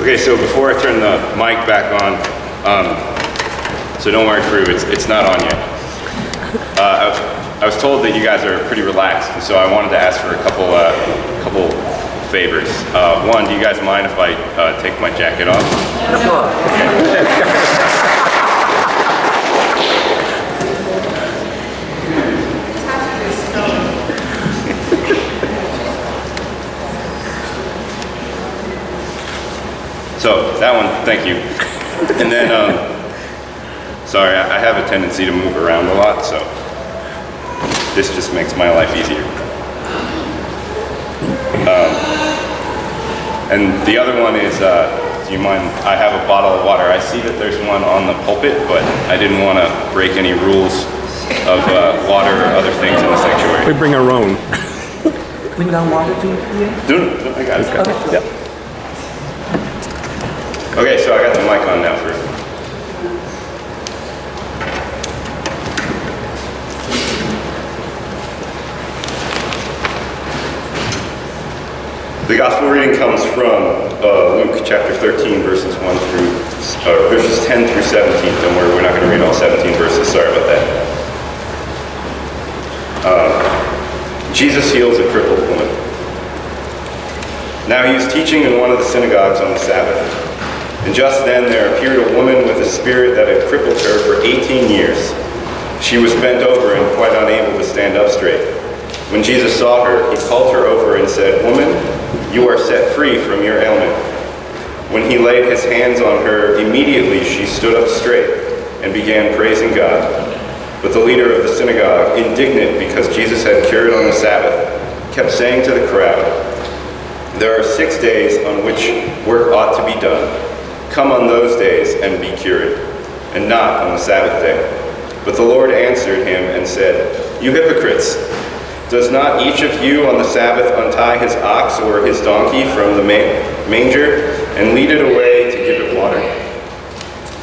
Okay, so before I turn the mic back on, so don't worry, crew, it's not on yet. I was told that you guys are pretty relaxed, and so I wanted to ask for a couple favors. One, do you guys mind if I take my jacket off? So that one, thank you. And then, sorry, I have a tendency to move around a lot, so this just makes my life easier. And the other one is, do you mind, I have a bottle of water. I see that there's one on the pulpit, but I didn't want to break any rules of water or other things in the sanctuary. We bring our own. Bring down water to you? No, I got it. Okay. Yep. Okay, so I got the mic on now for the gospel reading comes from Luke chapter 13, verses 10 through 17. Don't worry, we're not going to read all 17 verses. Sorry about that. Jesus heals a crippled woman. Now he was teaching in one of the synagogues on the Sabbath. And just then there appeared a woman with a spirit that had crippled her for 18 years. She was bent over and quite unable to stand up straight. When Jesus saw her, he called her over and said, "Woman, you are set free from your ailment." When he laid his hands on her, immediately she stood up straight and began praising God. But the leader of the synagogue, indignant because Jesus had cured on the Sabbath, kept saying to the crowd, "There are 6 days on which work ought to be done. Come on those days and be cured, and not on the Sabbath day." But the Lord answered him and said, "You hypocrites! Does not each of you on the Sabbath untie his ox or his donkey from the manger and lead it away to give it water?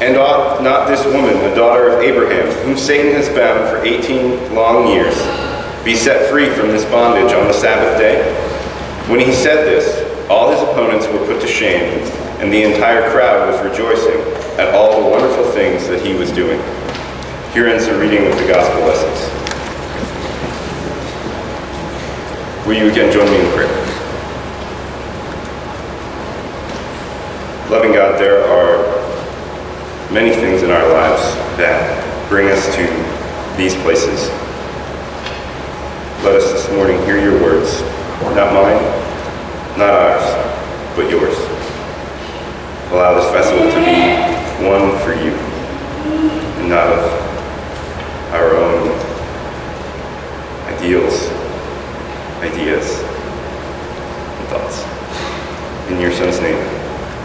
And ought not this woman, the daughter of Abraham, whom Satan has bound for 18 long years, be set free from this bondage on the Sabbath day?" When he said this, all his opponents were put to shame, and the entire crowd was rejoicing at all the wonderful things that he was doing. Here ends the reading of the gospel lessons. Will you again join me in prayer? Loving God, there are many things in our lives that bring us to these places. Let us this morning hear your words, not mine, not ours, but yours. Allow this vessel to be one for you, and not of our own ideals, ideas, and thoughts. In your Son's name,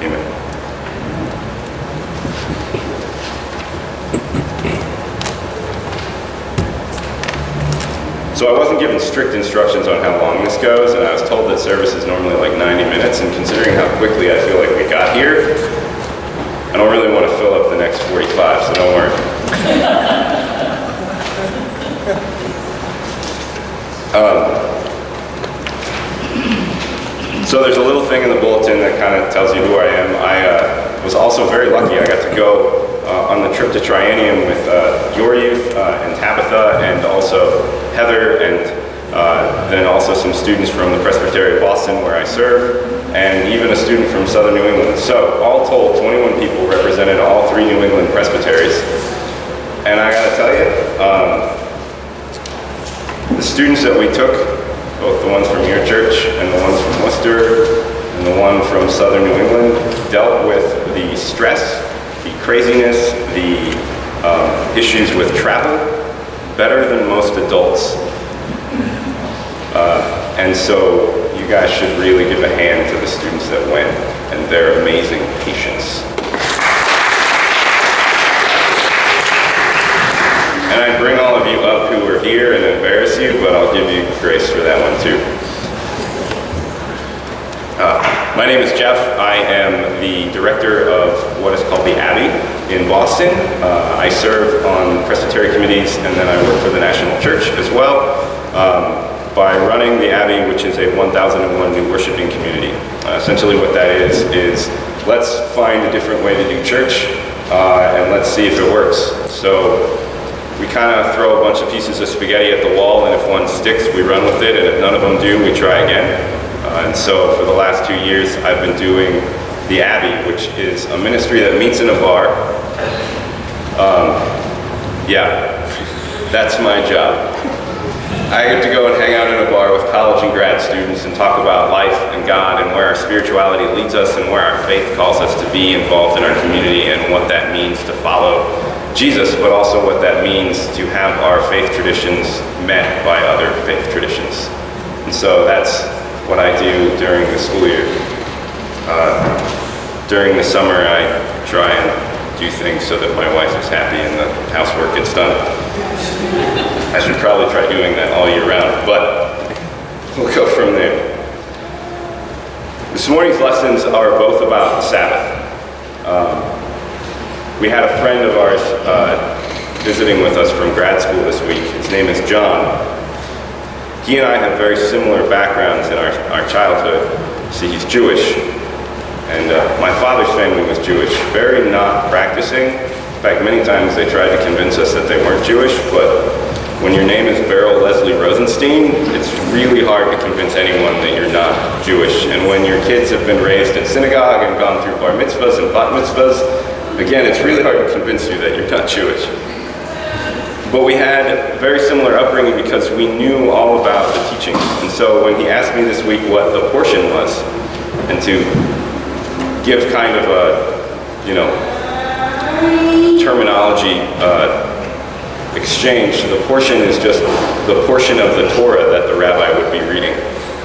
amen. So I wasn't given strict instructions on how long this goes, and I was told that service is normally like 90 minutes, and considering how quickly I feel like we got here, I don't really want to fill up the next 45, so don't worry. So there's a little thing in the bulletin that kind of tells you who I am. I was also very lucky. I got to go on the trip to Triennium with your youth and Tabitha, and also Heather, and then also some students from the Presbyterian Boston where I serve, and even a student from Southern New England. So all told, 21 people represented all 3 New England presbyteries. And I gotta tell you, the students that we took, both the ones from your church and the ones from Worcester and the one from Southern New England, dealt with the stress, the craziness, the issues with travel better than most adults. And so you guys should really give a hand to the students that went and their amazing patience. And I'd bring all of you up who were here and embarrass you, but I'll give you grace for that one too. My name is Jeff. I am the director of what is called the Abbey in Boston. I serve on Presbyterian committees, and then I work for the National Church as well by running the Abbey, which is a 1001 new worshiping community. Essentially what that is let's find a different way to do church, and let's see if it works. So we kind of throw a bunch of pieces of spaghetti at the wall, and if one sticks, we run with it, and if none of them do, we try again. And so for the last 2 years, I've been doing the Abbey, which is a ministry that meets in a bar. Yeah, that's my job. I get to go and hang out in a bar with college and grad students and talk about life and God and where our spirituality leads us and where our faith calls us to be involved in our community and what that means to follow Jesus, but also what that means to have our faith traditions met by other faith traditions. And so that's what I do during the school year. During the summer, I try and do things so that my wife is happy and the housework gets done. I should probably try doing that all year round, but we'll go from there. This morning's lessons are both about Sabbath. We had a friend of ours visiting with us from grad school this week. His name is John. He and I have very similar backgrounds in our childhood. See, he's Jewish, and my father's family was Jewish, very not practicing. In fact, many times they tried to convince us that they weren't Jewish, but when your name is Beryl Leslie Rosenstein, it's really hard to convince anyone that you're not Jewish. And when your kids have been raised in synagogue and gone through bar mitzvahs and bat mitzvahs, again, it's really hard to convince you that you're not Jewish. But we had a very similar upbringing because we knew all about the teachings. And so when he asked me this week what the portion was, and to give kind of a, terminology exchange, the portion is just the portion of the Torah that the rabbi would be reading.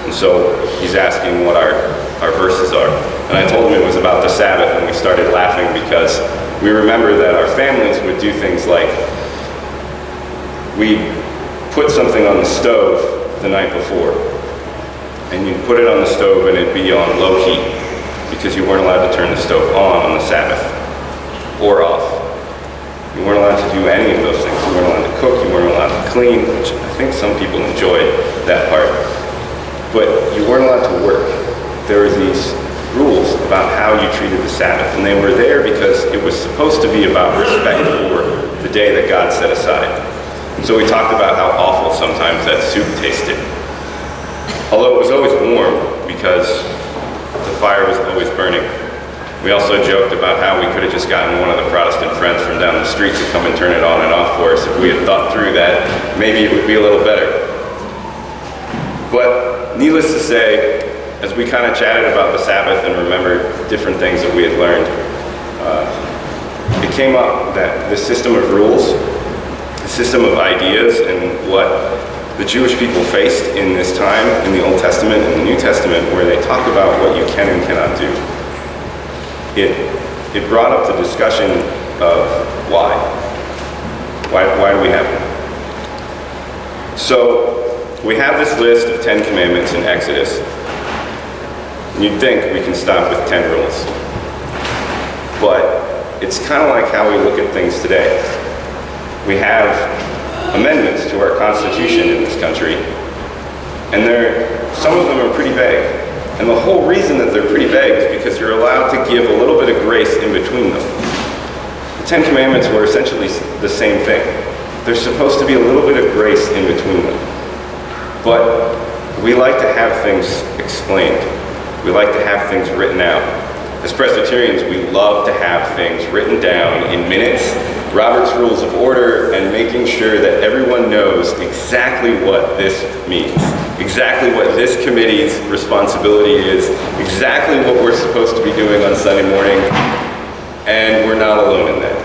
And so he's asking what our verses are. And I told him it was about the Sabbath, and we started laughing because we remember that our families would do things like we'd put something on the stove the night before, and you'd put it on the stove and it'd be on low heat because you weren't allowed to turn the stove on the Sabbath or off. You weren't allowed to do any of those things. You weren't allowed to cook, you weren't allowed to clean, which I think some people enjoyed that part. But you weren't allowed to work. There were these rules about how you treated the Sabbath, and they were there because it was supposed to be about respect for the day that God set aside. And so we talked about how awful sometimes that soup tasted. Although it was always warm because the fire was always burning. We also joked about how we could have just gotten one of the Protestant friends from down the street to come and turn it on and off for us. If we had thought through that, maybe it would be a little better. But needless to say, as we kind of chatted about the Sabbath and remembered different things that we had learned, it came up that the system of rules, the system of ideas, and what the Jewish people faced in this time in the Old Testament and the New Testament, where they talk about what you can and cannot do. It brought up the discussion of why. Why do we have it? So we have this list of 10 commandments in Exodus. And you'd think we can stop with 10 rules. But it's kind of like how we look at things today. We have amendments to our Constitution in this country, and some of them are pretty vague. And the whole reason that they're pretty vague is because you're allowed to give a little bit of grace in between them. The 10 Commandments were essentially the same thing. There's supposed to be a little bit of grace in between them. But we like to have things explained. We like to have things written out. As Presbyterians, we love to have things written down in minutes, Robert's Rules of Order, and making sure that everyone knows exactly what this means, exactly what this committee's responsibility is, exactly what we're supposed to be doing on Sunday morning, and we're not alone in that.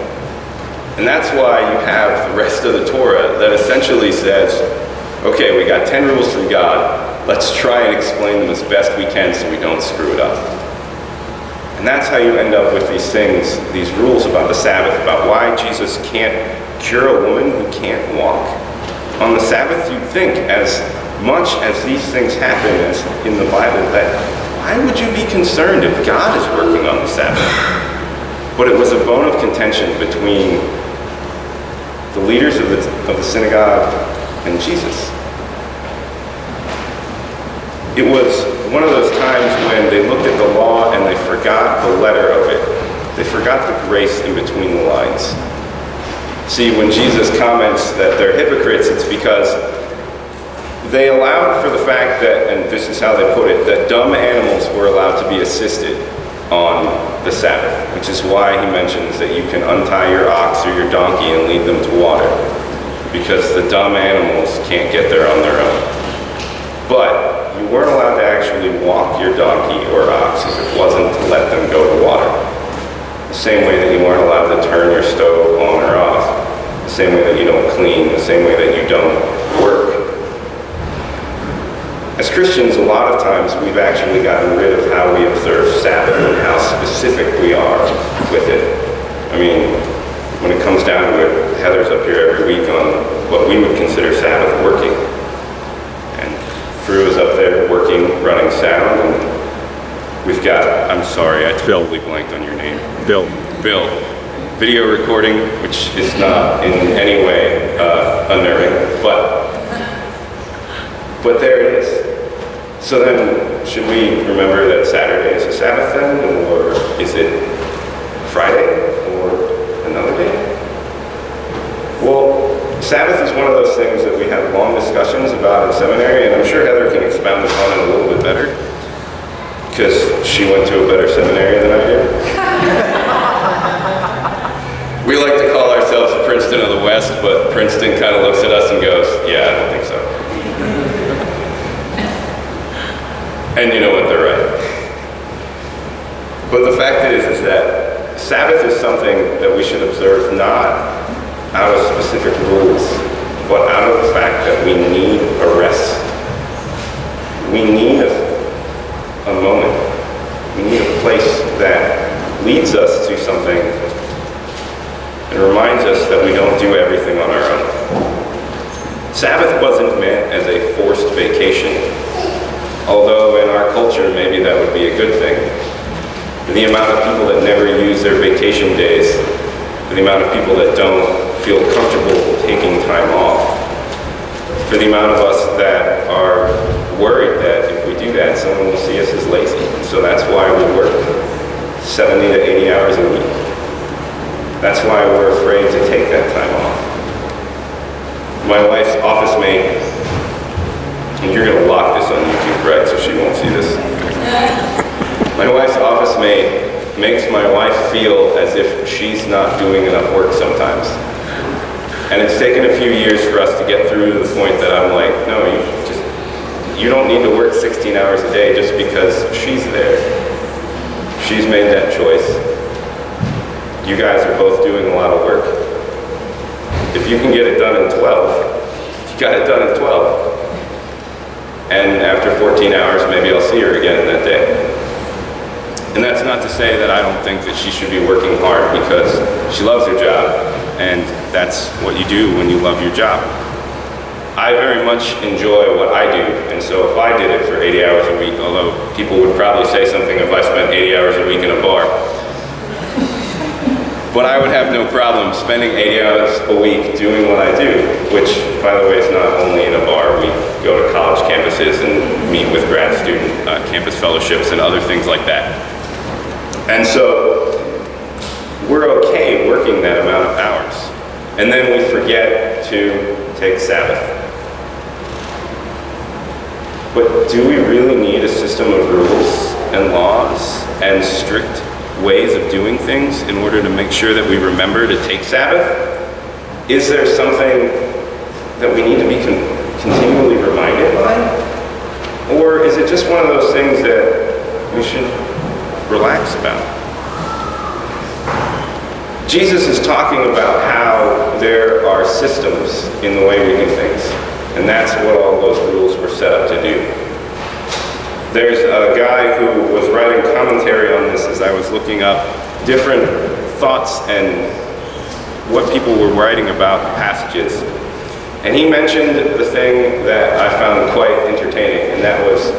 And that's why you have the rest of the Torah that essentially says, okay, we got 10 rules from God, let's try and explain them as best we can so we don't screw it up. And that's how you end up with these things, these rules about the Sabbath, about why Jesus can't cure a woman who can't walk. On the Sabbath, you'd think, as much as these things happen as in the Bible, that why would you be concerned if God is working on the Sabbath? But it was a bone of contention between the leaders of the synagogue and Jesus. It was one of those times when they looked at the law and they forgot the letter of it. They forgot the grace in between the lines. See, when Jesus comments that they're hypocrites, it's because they allowed for the fact that, and this is how they put it, that dumb animals were allowed to be assisted on the Sabbath, which is why he mentions that you can untie your ox or your donkey and lead them to water, because the dumb animals can't get there on their own. But you weren't allowed to actually walk your donkey or ox if it wasn't to let them go to water. The same way that you weren't allowed to turn your stove on or off, the same way that you don't clean, the same way that you don't work. As Christians, a lot of times we've actually gotten rid of how we observe Sabbath and how specific we are with it. I mean, when it comes down to it, Heather's up here every week on what we would consider Sabbath working. And Fru is up there working, running sound, and we've got, I'm sorry, I totally blanked on your name. Bill. Video recording, which is not in any way unnerving, but there it is. So then, should we remember that Saturday is a Sabbath then, or is it Friday, or another day? Well, Sabbath is one of those things that we have long discussions about in seminary, and I'm sure Heather can expound upon it a little bit better, because she went to a better seminary than I did. We like to call ourselves Princeton of the West, but Princeton kind of looks at us and goes, yeah, I don't think so. And you know what, they're right. But the fact is that Sabbath is something that we should observe not out of specific rules, but out of the fact that we need a rest. We need a moment. We need a place that leads us to something and reminds us that we don't do everything on our own. Sabbath wasn't meant as a forced vacation. Although in our culture, maybe that would be a good thing. For the amount of people that never use their vacation days, for the amount of people that don't feel comfortable taking time off, for the amount of us that are worried that if we do that, someone will see us as lazy. So that's why we work 70 to 80 hours a week. That's why we're afraid to take that time off. My wife's office mate, and you're going to lock this on YouTube, right, so she won't see this. My wife's office mate makes my wife feel as if she's not doing enough work sometimes. And it's taken a few years for us to get through to the point that I'm like, no, you don't need to work 16 hours a day just because she's there. She's made that choice. You guys are both doing a lot of work. If you can get it done in 12, you got it done in 12. And after 14 hours, maybe I'll see her again that day. And that's not to say that I don't think that she should be working hard, because she loves her job, and that's what you do when you love your job. I very much enjoy what I do, and so if I did it for 80 hours a week, although people would probably say something if I spent 80 hours a week in a bar, but I would have no problem spending 80 hours a week doing what I do, which, by the way, is not only in a bar. We go to college campuses and meet with grad student campus fellowships and other things like that. And so we're okay working that amount of hours. And then we forget to take Sabbath. But do we really need a system of rules and laws and strict ways of doing things in order to make sure that we remember to take Sabbath? Is there something that we need to be continually reminded by? Or is it just one of those things that we should relax about? Jesus is talking about how there are systems in the way we do things, and that's what all those rules were set up to do. There's a guy who was writing commentary on this as I was looking up different thoughts and what people were writing about the passages. And he mentioned the thing that I found quite entertaining, and that was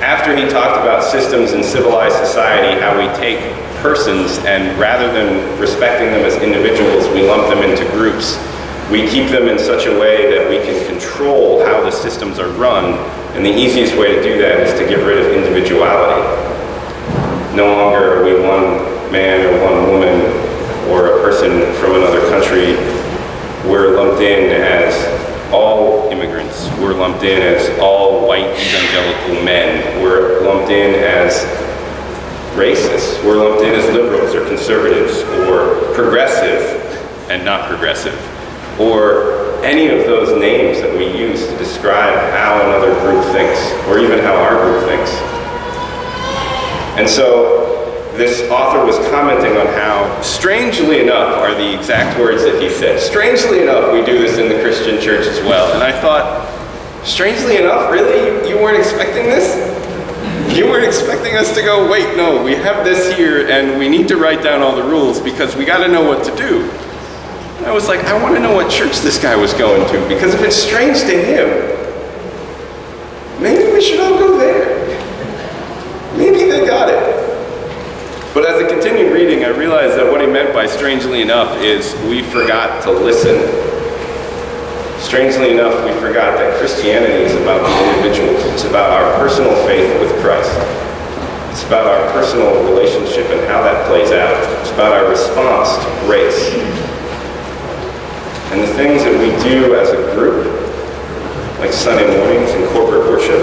after he talked about systems in civilized society, how we take persons and rather than respecting them as individuals, we lump them into groups We keep them in such a way that we can control how the systems are run, and the easiest way to do that is to get rid of individuality. No longer are we one man or one woman or a person from another country. We're lumped in as all immigrants. We're lumped in as all white evangelical men. We're lumped in as racists. We're lumped in as liberals or conservatives or progressive and not progressive, or any of those names that we use to describe how another group thinks, or even how our group thinks. And so this author was commenting on how, strangely enough, are the exact words that he said. Strangely enough, we do this in the Christian church as well. And I thought, strangely enough, really? You weren't expecting this? You weren't expecting us to go, wait, no, we have this here and we need to write down all the rules because we got to know what to do. And I was like, I want to know what church this guy was going to, because if it's strange to him, maybe we should all go there. Maybe they got it. But as I continued reading, I realized that what he meant by strangely enough is we forgot to listen. Strangely enough, we forgot that Christianity is about the individual. It's about our personal faith with Christ. It's about our personal relationship and how that plays out. It's about our response to grace. And the things that we do as a group, like Sunday mornings and corporate worship,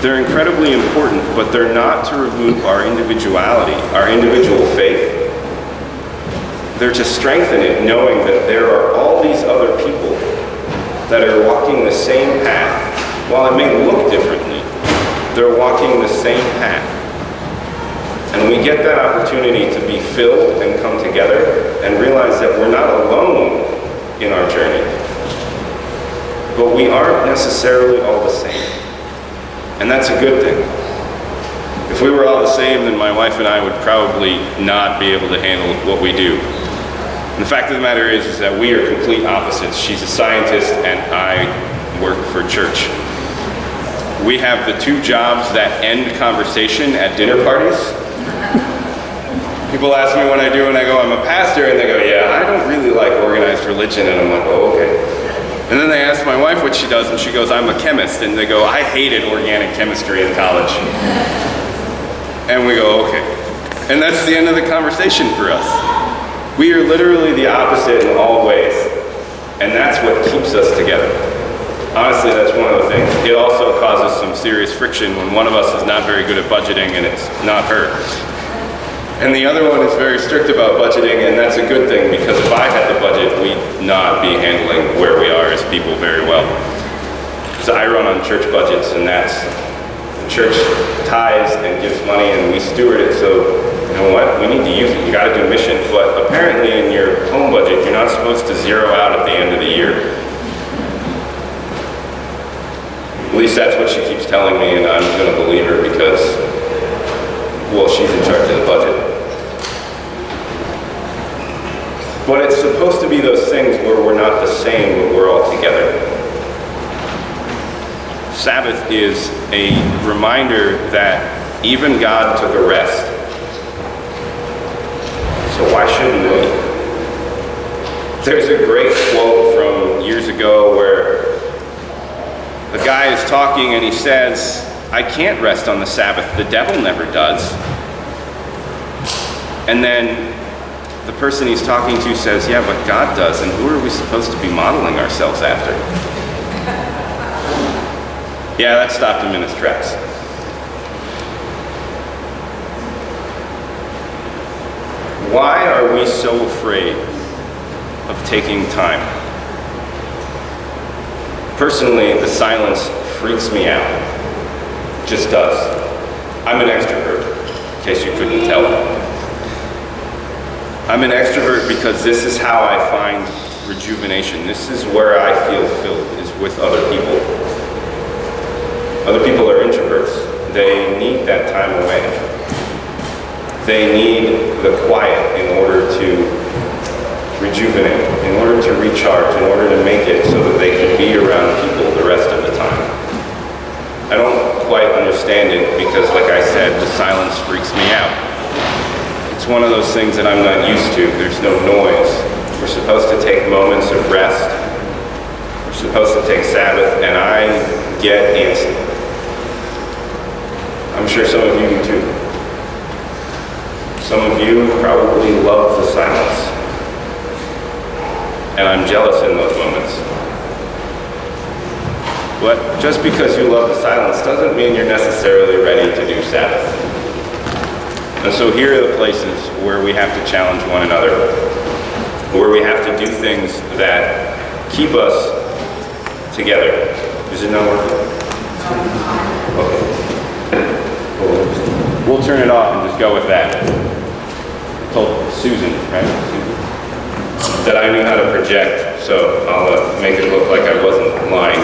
they're incredibly important, but they're not to remove our individuality, our individual faith. They're to strengthen it, knowing that there are all these other people that are walking the same path. While it may look differently, they're walking the same path. And we get that opportunity to be filled and come together and realize that we're not alone in our journey. But we aren't necessarily all the same. And that's a good thing. If we were all the same, then my wife and I would probably not be able to handle what we do. And the fact of the matter is that we are complete opposites. She's a scientist and I work for church. We have the two jobs that end conversation at dinner parties. People ask me what I do and I go, I'm a pastor, and they go, yeah, I don't really like organized religion, and I'm like, oh, okay. And then they ask my wife what she does, and she goes, I'm a chemist, and they go, I hated organic chemistry in college. And we go, okay. And that's the end of the conversation for us. We are literally the opposite in all ways, and that's what keeps us together. Honestly, that's one of the things. It also causes some serious friction when one of us is not very good at budgeting and it's not her. And the other one is very strict about budgeting, and that's a good thing, because if I had the budget, we'd not be handling where we are as people very well. So I run on church budgets, and that's the church tithes and gives money, and we steward it. So you know what? We need to use it. You got to do mission. But apparently in your home budget, you're not supposed to zero out at the end of the year. At least that's what she keeps telling me, and I'm going to believe her because, well, she's in charge of the budget. But it's supposed to be those things where we're not the same, but we're all together. Sabbath is a reminder that even God took a rest. So why shouldn't we? There's a great quote from years ago where a guy is talking and he says, I can't rest on the Sabbath. The devil never does. And then the person he's talking to says, yeah, but God does, and who are we supposed to be modeling ourselves after? Yeah, that stopped him in his tracks. Why are we so afraid of taking time? Personally, the silence freaks me out. It just does. I'm an extrovert, in case you couldn't tell. I'm an extrovert because this is how I find rejuvenation. This is where I feel filled, is with other people. Other people are introverts. They need that time away. They need the quiet in order to rejuvenate, in order to recharge, in order to make it so that they can be around people the rest of the time. I don't quite understand it because, like I said, the silence freaks me out. It's one of those things that I'm not used to. There's no noise. We're supposed to take moments of rest. We're supposed to take Sabbath, and I get antsy. I'm sure some of you do too. Some of you probably love the silence. And I'm jealous in those moments. But just because you love the silence doesn't mean you're necessarily ready to do Sabbath. And so here are the places where we have to challenge one another, where we have to do things that keep us together. Is it not working? Okay. We'll turn it off and just go with that. I told Susan, right? That I knew how to project, so I'll make it look like I wasn't lying.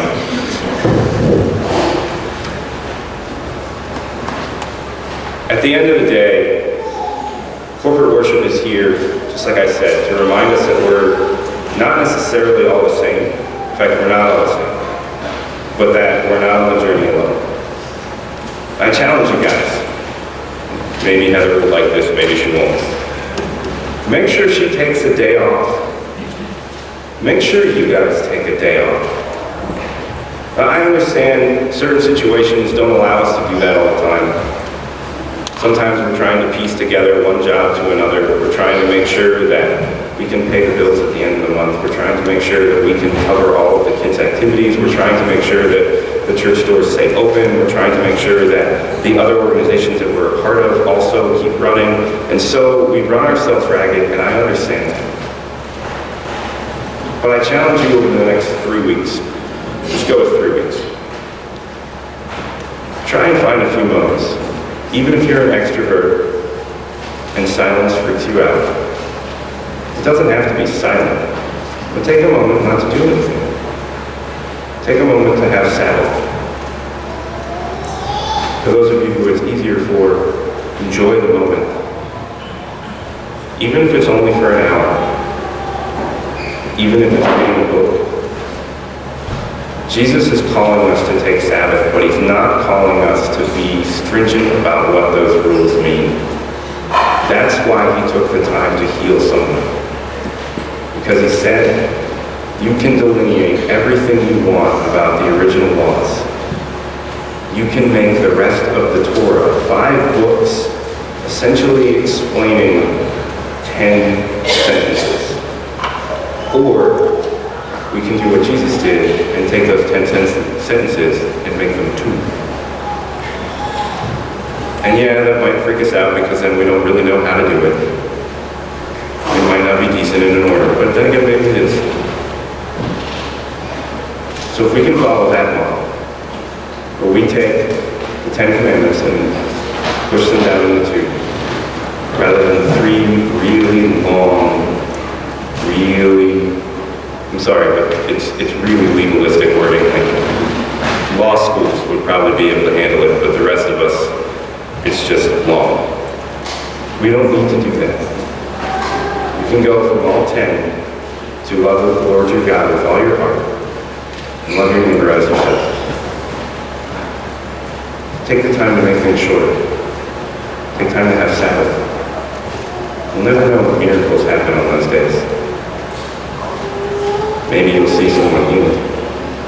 At the end of the day, corporate worship is here, just like I said, to remind us that we're not necessarily all the same. In fact, we're not all the same. But that we're not on the journey alone. I challenge you guys. Maybe Heather will like this, maybe she won't. Make sure she takes a day off. Make sure you guys take a day off. I understand certain situations don't allow us to do that all the time. Sometimes we're trying to piece together one job to another. We're trying to make sure that we can pay the bills at the end of the month. We're trying to make sure that we can cover all of the kids' activities. We're trying to make sure that the church doors stay open. We're trying to make sure that the other organizations that we're a part of also keep running. And so we run ourselves ragged, and I understand that. But I challenge you over the next 3 weeks. Just go with 3 weeks. Try and find a few moments. Even if you're an extrovert and silence freaks you out, it doesn't have to be silent, but take a moment not to do anything. Take a moment to have Sabbath. For those of you who it's easier for, enjoy the moment. Even if it's only for an hour, even if it's reading a book. Jesus is calling us to take Sabbath, but he's not calling us to be stringent about what those rules mean. That's why he took the time to heal someone. Because he said, you can delineate everything you want about the original laws. You can make the rest of the Torah 5 books, essentially explaining 10 sentences. Or we can do what Jesus did and take those 10 sentences and make them 2. And yeah, that might freak us out because then we don't really know how to do it. It might not be decent and in order, but then again, maybe it is. So if we can follow that model, where we take the 10 commandments and push them down into 2, rather than 3 really long, I'm sorry, but it's really legalistic wording. Like, law schools would probably be able to handle it, but the rest of us, it's just long. We don't need to do that. You can go from all 10 to love the Lord your God with all your heart and love your neighbor as yourself. Take the time to make things shorter. Take time to have Sabbath. You'll never know what miracles happen on those days. Maybe you'll see someone healed.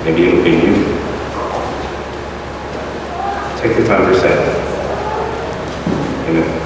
Maybe it'll be you. Take the time for Sabbath. Amen.